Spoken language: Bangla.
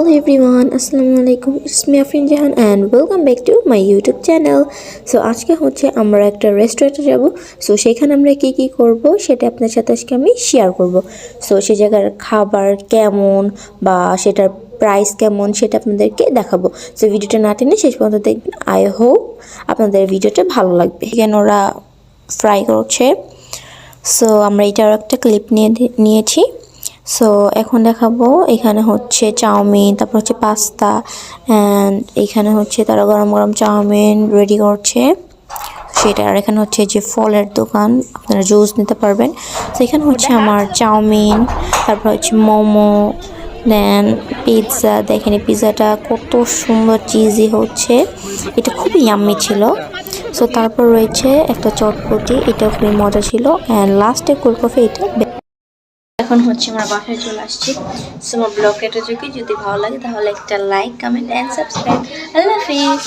Hello everyone, Assalamualaikum. It's me Afrin Jahan and welcome back to my YouTube channel. So আজকে হচ্ছে আমরা একটা রেস্টুরেন্টে যাব। সো সেখানে আমরা কি কি করব সেটা আপনাদের সাথে আজকে আমি শেয়ার করব। সো সেই জায়গার খাবার কেমন বা সেটার প্রাইস কেমন সেটা আপনাদেরকে দেখাবো। সো ভিডিওটা না টেনে শেষ পর্যন্ত দেখবেন। আই হোপ আপনাদের ভিডিওটা ভালো লাগবে। এখানে ওরা ফ্রাই করছে। সো আমরা এটার একটা ক্লিপ নিয়েছি। সো এখন দেখাবো এখানে হচ্ছে চাউমিন, তারপর হচ্ছে পাস্তা অ্যান্ড এখানে হচ্ছে তারা গরম গরম চাউমিন রেডি করছে সেটা। আর এখানে হচ্ছে যে ফলের দোকান, আপনারা জুস নিতে পারবেন। তো এখানে হচ্ছে আমার চাউমিন, তারপর হচ্ছে মোমো, দেন পিৎজা। দেখেন এই পিৎজাটা কত সুন্দর চিজি হচ্ছে, এটা খুবই ইয়াম্মি ছিল। সো তারপর রয়েছে একটা চটপটি, এটা খুবই মজা ছিল। অ্যান্ড লাস্টে কোল্ড কফি। এটা এখন হচ্ছে আমরা বাসায় চলে আসছি। সো আমার ব্লগটা যদি ভালো লাগে তাহলে একটা like, comment and subscribe. Allah Hafiz.